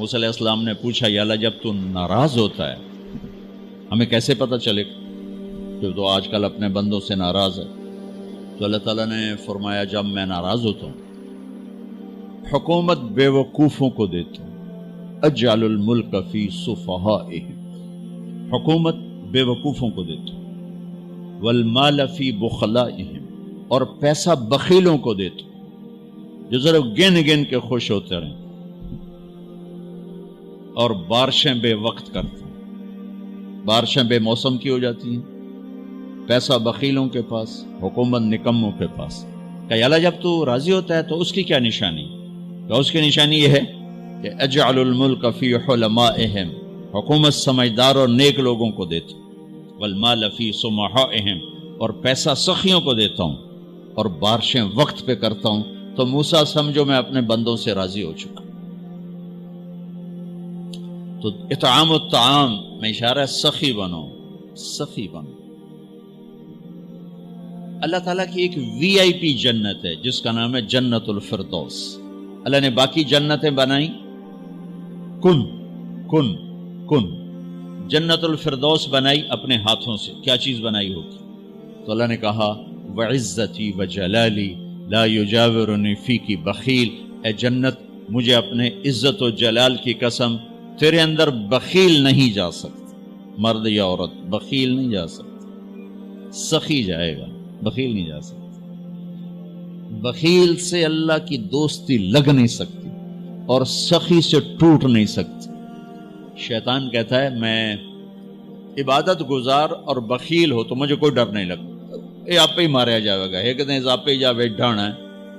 موسیٰ علیہ السلام نے پوچھا یا اللہ جب تو ناراض ہوتا ہے ہمیں کیسے پتہ چلے کہ تو آج کل اپنے بندوں سے ناراض ہے؟ تو اللہ تعالیٰ نے فرمایا جب میں ناراض ہوتا ہوں حکومت بے وقوفوں کو دیتا ہوں، اجعل الملک فی صفہائہم، حکومت بے وقوفوں کو دیتا ہوں، والمال فی بخلائہم، اور پیسہ بخیلوں کو دیتا ہوں جو ذرا گن گن کے خوش ہوتے رہیں، اور بارشیں بے وقت کرتے ہیں، بارشیں بے موسم کی ہو جاتی ہیں، پیسہ بخیلوں کے پاس، حکومت نکموں کے پاس۔ کہ اللہ جب تو راضی ہوتا ہے تو اس کی کیا نشانی؟ کہ اس کی نشانی یہ ہے کہ اجعل الملک فی حلمائہم، حکومت سمجھدار اور نیک لوگوں کو دیتا ہوں، والمال فی سمحائہم، اور پیسہ سخیوں کو دیتا ہوں، اور بارشیں وقت پہ کرتا ہوں۔ تو موسیٰ سمجھو میں اپنے بندوں سے راضی ہو چکا۔ تو اطعام الطعام میں اشارہ ہے سخی بنو، سخی بنو۔ اللہ تعالیٰ کی ایک وی آئی پی جنت ہے جس کا نام ہے جنت الفردوس۔ اللہ نے باقی جنتیں بنائیں کن کن کن، جنت الفردوس بنائی اپنے ہاتھوں سے۔ کیا چیز بنائی ہوگی؟ تو اللہ نے کہا وعزتی وجلالی لا یجاورنی فیکی بخیل، اے جنت مجھے اپنے عزت و جلال کی قسم تیرے اندر بخیل نہیں جا سکتا، مرد یا عورت بخیل نہیں جا سکتا، سخی جائے گا، بخیل نہیں جا سکتا۔ بخیل سے اللہ کی دوستی لگ نہیں سکتی اور سخی سے ٹوٹ نہیں سکتی۔ شیطان کہتا ہے میں عبادت گزار اور بخیل ہو تو مجھے کوئی ڈر نہیں لگتا، یہ آپ پہ ہی ماریا جائے گا، ایک دن آپ پہ جا ڈھانا ہے،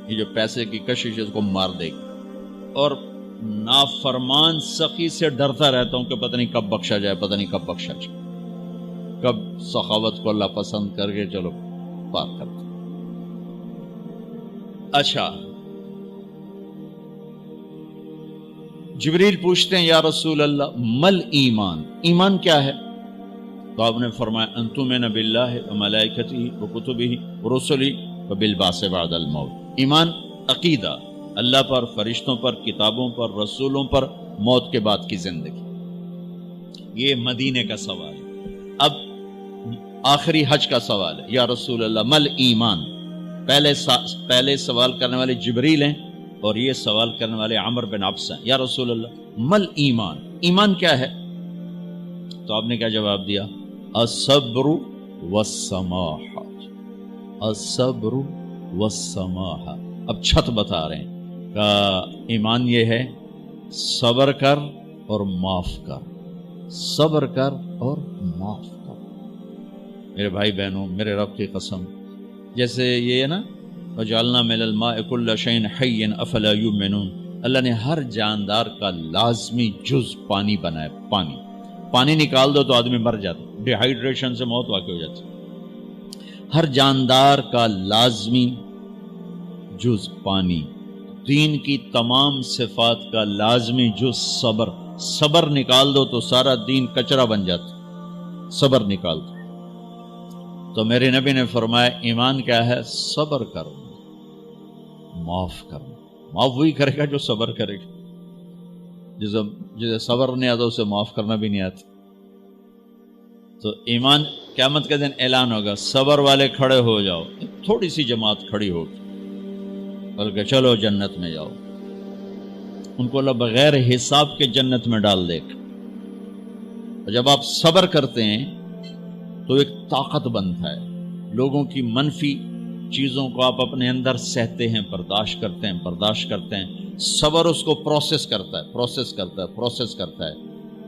یہ جو پیسے کی کشش ہے اس کو مار دے گی۔ اور نافرمان سخی سے ڈرتا رہتا ہوں کہ پتہ نہیں کب بخشا جائے، پتہ نہیں کب بخشا جائے، کب سخاوت کو اللہ پسند کر کے چلو پار کرتا۔ اچھا، جبریل پوچھتے ہیں یا رسول اللہ مل ایمان، ایمان کیا ہے؟ تو آپ نے فرمایا ان تؤمن باللہ وملائکتہ وکتبہ ورسلہ وبالبعث بعد الموت۔ ایمان عقیدہ، اللہ پر، فرشتوں پر، کتابوں پر، رسولوں پر، موت کے بعد کی زندگی۔ یہ مدینے کا سوال ہے۔ اب آخری حج کا سوال ہے یا رسول اللہ مل ایمان۔ پہلے سوال کرنے والے جبریل ہیں اور یہ سوال کرنے والے عمر بن عبس ہیں۔ یا رسول اللہ مل ایمان، ایمان کیا ہے؟ تو آپ نے کیا جواب دیا؟ الصبر والسماحہ، الصبر والسماحہ۔ اب چھت بتا رہے ہیں کہ ایمان یہ ہے صبر کر اور معاف کر، صبر کر اور معاف کر۔ میرے بھائی بہنوں، میرے رب کی قسم، جیسے یہ ہے نا وجعلنا من الماء كل شيء حي افلا يؤمنون، اللہ نے ہر جاندار کا لازمی جز پانی بنایا۔ پانی نکال دو تو آدمی مر جاتا، ڈی ہائیڈریشن سے موت واقع ہو جاتی۔ ہر جاندار کا لازمی جز پانی، دین کی تمام صفات کا لازمی جز صبر، صبر نکال دو تو سارا دین کچرا بن جاتا، صبر نکال دو۔ تو میرے نبی نے فرمایا ایمان کیا ہے؟ صبر کرو، معاف کرو۔ معاف وہی کرے گا جو صبر کرے گا، جسے صبر نہیں آتا اسے معاف کرنا بھی نہیں آتا۔ تو ایمان قیامت کے دن اعلان ہوگا صبر والے کھڑے ہو جاؤ، تھوڑی سی جماعت کھڑی ہوگی، بلکہ چلو جنت میں جاؤ۔ ان کو اللہ بغیر حساب کے جنت میں ڈال دے گا۔ اور جب آپ صبر کرتے ہیں تو ایک طاقت بنتا ہے، لوگوں کی منفی چیزوں کو آپ اپنے اندر سہتے ہیں، برداشت کرتے ہیں۔ صبر اس کو پروسیس کرتا ہے،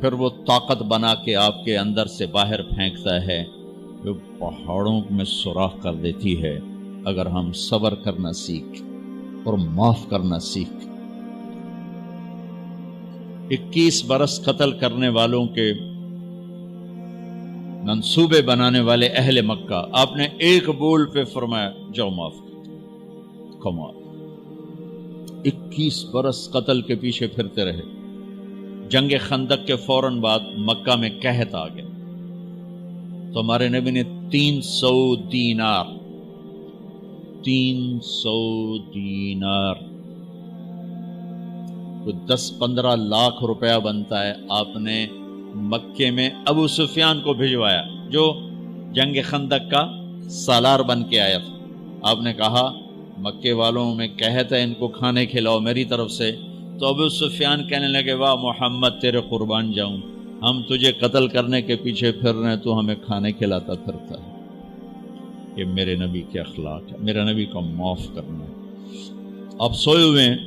پھر وہ طاقت بنا کے آپ کے اندر سے باہر پھینکتا ہے، جو پہاڑوں میں سوراخ کر دیتی ہے اگر ہم صبر کرنا سیکھ اور معاف کرنا سیکھ۔ 21 برس قتل کرنے والوں کے منصوبے بنانے والے اہل مکہ، آپ نے ایک بول پہ فرمایا جاؤ معاف کر۔ کمال، 21 برس قتل کے پیچھے پھرتے رہے۔ جنگ خندق کے فوراً بعد مکہ میں قحط آ گیا، تو ہمارے نبی نے 300 دینار کوئی 10-15 لاکھ روپیہ بنتا ہے، آپ نے مکے میں ابو سفیان کو بھجوایا جو جنگ خندق کا سالار بن کے آیا تھا. آپ نے کہا مکے والوں میں کہتا ہے ان کو کھانے کھلاؤ میری طرف سے. تو ابو سفیان کہنے لگے واہ محمد تیرے قربان جاؤں، ہم تجھے قتل کرنے کے پیچھے پھر رہے ہیں، تو ہمیں کھانے کھلاتا پھرتا ہے. یہ میرے نبی کے اخلاق ہے، میرے نبی کو معاف کرنا ہے. آپ سوئے ہوئے ہیں،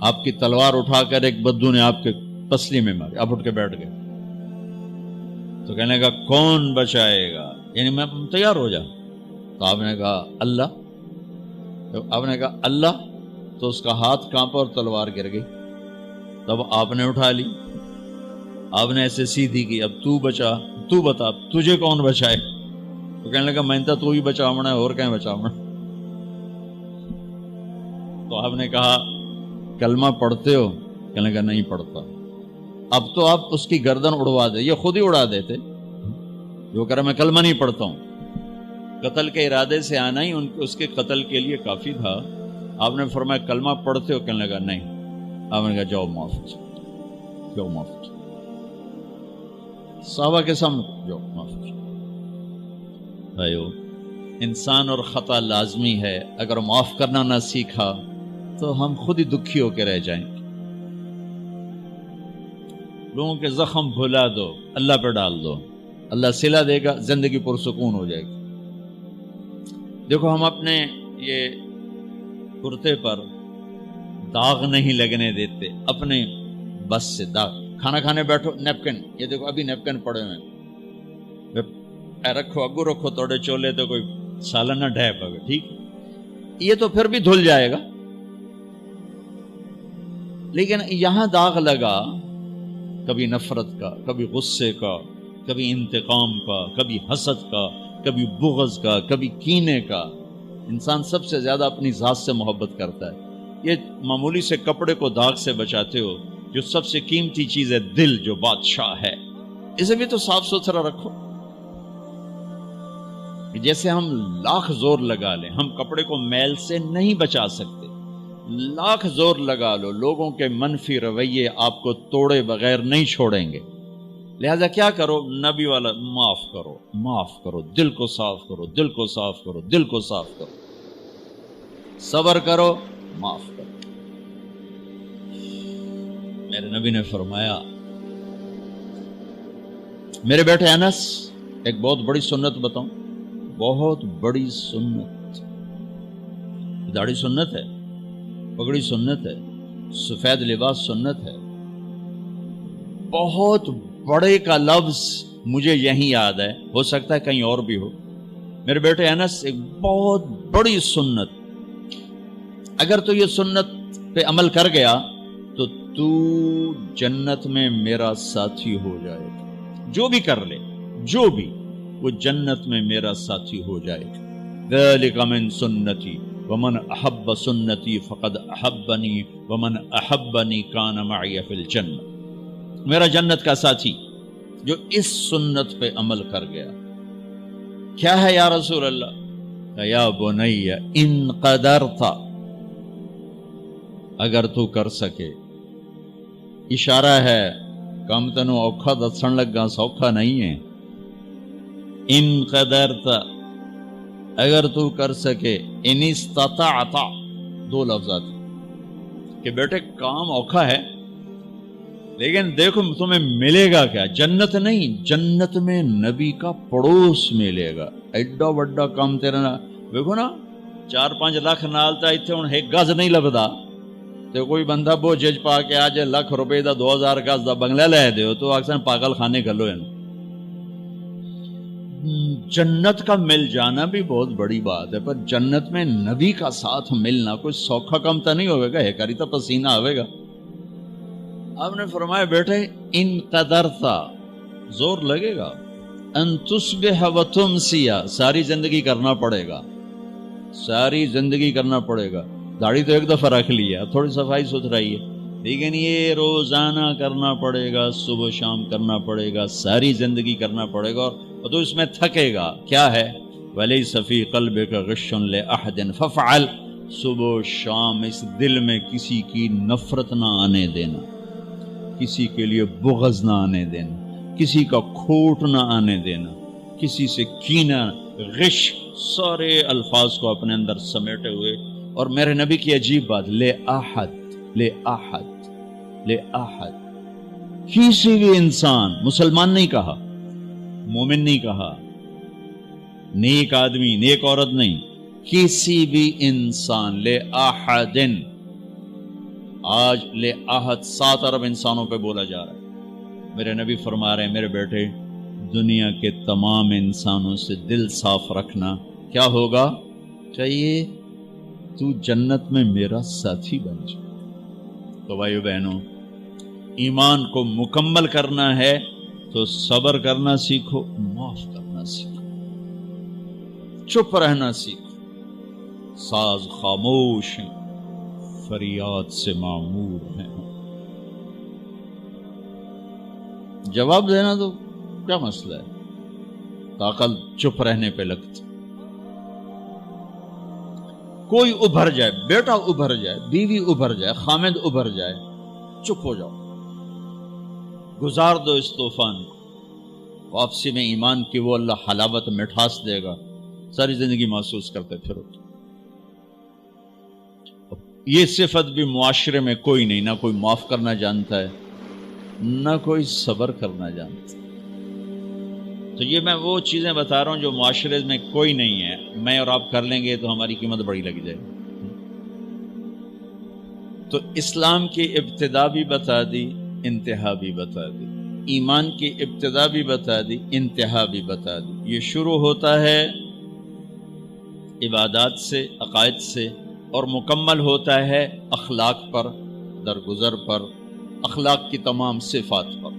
آپ کی تلوار اٹھا کر ایک بدو نے آپ کے پسلی میں ماری، آپ اٹھ کے بیٹھ گئے، تو کہنے کا کون بچائے گا، یعنی میں تیار ہو جا. تو آپ نے کہا اللہ. آپ نے کہا اللہ، تو اس کا ہاتھ کانپا اور تلوار گر گئی. تب آپ نے اٹھا لی، آپ نے ایسے سیدھی کی، اب تو بچا، تو بتا تجھے کون بچائے. تو کہنے لگا میں تو ہی بچاونا ہے، اور کہیں بچاونا. تو آپ نے کہا کلمہ پڑھتے ہو؟ کہنے لگا نہیں پڑھتا. اب تو آپ اس کی گردن اڑوا دے، یہ خود ہی اڑا دیتے. جو کہہ رہا میں کلمہ نہیں پڑھتا ہوں، قتل کے ارادے سے آنا ہی اس کے قتل کے لیے کافی تھا. آپ نے فرمایا کلمہ پڑھتے ہو؟ کہنے لگا نہیں. آپ نے کہا جاؤ معاف، جاؤ معاف. صحابہ کے سامنے جاؤ معاف. انسان اور خطا لازمی ہے، اگر معاف کرنا نہ سیکھا تو ہم خود ہی دکھی ہو کے رہ جائیں گے. لوگوں کے زخم بھلا دو، اللہ پہ ڈال دو، اللہ صلہ دے گا، زندگی پرسکون ہو جائے گی. دیکھو ہم اپنے یہ کرتے پر داغ نہیں لگنے دیتے، اپنے بس سے داغ. کھانا کھانے بیٹھو نیپکن، یہ دیکھو ابھی نیپکن پڑے ہوئے، رکھو اگو رکھو توڑے چولے تو کوئی سالن نہ ڈھے پگے، ٹھیک یہ تو پھر بھی دھل جائے گا. لیکن یہاں داغ لگا، کبھی نفرت کا، کبھی غصے کا، کبھی انتقام کا، کبھی حسد کا، کبھی بغض کا، کبھی کینے کا. انسان سب سے زیادہ اپنی ذات سے محبت کرتا ہے. یہ معمولی سے کپڑے کو داغ سے بچاتے ہو، جو سب سے قیمتی چیز ہے دل جو بادشاہ ہے، اسے بھی تو صاف ستھرا رکھو. جیسے ہم لاکھ زور لگا لیں، ہم کپڑے کو میل سے نہیں بچا سکتے. لاکھ زور لگا لو، لوگوں کے منفی رویے آپ کو توڑے بغیر نہیں چھوڑیں گے. لہذا کیا کرو؟ نبی والا معاف کرو، معاف کرو، دل کو صاف کرو، دل کو صاف کرو، دل کو صاف کرو، صبر کرو، معاف کرو. میرے نبی نے فرمایا، میرے بیٹے انس ایک بہت بڑی سنت بتاؤں، بہت بڑی سنت. داڑھی سنت ہے، پگڑی سنت ہے، سفید لباس سنت ہے. بہت بڑے کا لفظ مجھے یہیں یاد ہے، ہو سکتا ہے کہیں اور بھی ہو. میرے بیٹے انس ایک بہت بڑی سنت، اگر تو یہ سنت پہ عمل کر گیا تو جنت میں میرا ساتھی ہو جائے گا. جو بھی کر لے، جو بھی، وہ جنت میں میرا ساتھی ہو جائے گا. ذالک من سنتی ومن احب سنتی فقد احبنی ومن احبنی کان معی فی الجنہ. میرا جنت کا ساتھی جو اس سنت پہ عمل کر گیا. کیا ہے یا رسول اللہ؟ یا بنی ان قدرت، اگر تو کر سکے. اشارہ ہے کم تنو اوکھا دسن لگا سوکھا نہیں ہے. ان قدرت، اگر تو کر سکے. ان استطاعت، دو لفظات کہ بیٹے کام اوکھا ہے لیکن دیکھو تمہیں ملے گا کیا. جنت نہیں، جنت میں نبی کا پڑوس ملے گا. ایڈا بڑا کام تیرا دیکھو نا، 4-5 لاکھ نالتا اتنے ہوں ایک گز نہیں لبدا تو کوئی بندہ بوجھ پا کے آج لاکھ روپے دا 2000 گز دا بنگلہ لے دیو تو اکثر پاگل خانے گلو ہے. جنت کا مل جانا بھی بہت بڑی بات ہے، پر جنت میں نبی کا ساتھ ملنا کوئی سوکھا کم تو نہیں ہوئے گا، کری تو پسینہ آئے گا. آپ نے فرمایا بیٹے ان قدرتا، زور لگے گا. ان تصبح و تمسیا، ساری زندگی کرنا پڑے گا، ساری زندگی کرنا پڑے گا. داڑھی تو ایک دفعہ رکھ لی ہے، تھوڑی صفائی ستھرائی ہے، لیکن یہ روزانہ کرنا پڑے گا، صبح شام کرنا پڑے گا، ساری زندگی کرنا پڑے گا. اور تو اس میں تھکے گا. کیا ہے؟ وَلَيْسَ فِي قَلْبِكَ غِشٌّ لِأَحَدٍ فَافْعَلْ. صبح و شام اس دل میں کسی کی نفرت نہ آنے دینا، کسی کے لیے بغض نہ آنے دینا، کسی کا کھوٹ نہ آنے دینا، کسی سے کینہ، غش، سارے الفاظ کو اپنے اندر سمیٹے ہوئے. اور میرے نبی کی عجیب بات، لے احد، لے احد، لے احد، کسی بھی انسان، مسلمان نہیں کہا، مومن نہیں کہا، نیک آدمی، نیک عورت نہیں، کسی بھی انسان، لے احدن. آج لے احد 7 ارب انسانوں پہ بولا جا رہا ہے. میرے نبی فرما رہے ہیں میرے بیٹے، دنیا کے تمام انسانوں سے دل صاف رکھنا. کیا ہوگا؟ چاہیے تو جنت میں میرا ساتھی بن جائے. تو بھائیو بہنوں، ایمان کو مکمل کرنا ہے تو صبر کرنا سیکھو، معاف کرنا سیکھو، چپ رہنا سیکھو. ساز خاموش ہیں، فریاد سے معمور ہیں. جواب دینا تو کیا مسئلہ ہے، طاقت چپ رہنے پہ لگتی. کوئی ابھر جائے، بیٹا ابھر جائے، بیوی ابھر جائے، خامد ابھر جائے، چپ ہو جاؤ، گزار دو اس طوفان کو. واپسی میں ایمان کی وہ اللہ حلاوت مٹھاس دے گا، ساری زندگی محسوس کرتے پھرو. یہ صفت بھی معاشرے میں کوئی نہیں، نہ کوئی معاف کرنا جانتا ہے، نہ کوئی صبر کرنا جانتا. تو یہ میں وہ چیزیں بتا رہا ہوں جو معاشرے میں کوئی نہیں ہے. میں اور آپ کر لیں گے تو ہماری قیمت بڑی لگ جائے گی. تو اسلام کی ابتدا بھی بتا دی، انتہا بھی بتا دی. ایمان کی ابتدا بھی بتا دی، انتہا بھی بتا دی. یہ شروع ہوتا ہے عبادات سے، عقائد سے، اور مکمل ہوتا ہے اخلاق پر، درگزر پر، اخلاق کی تمام صفات پر.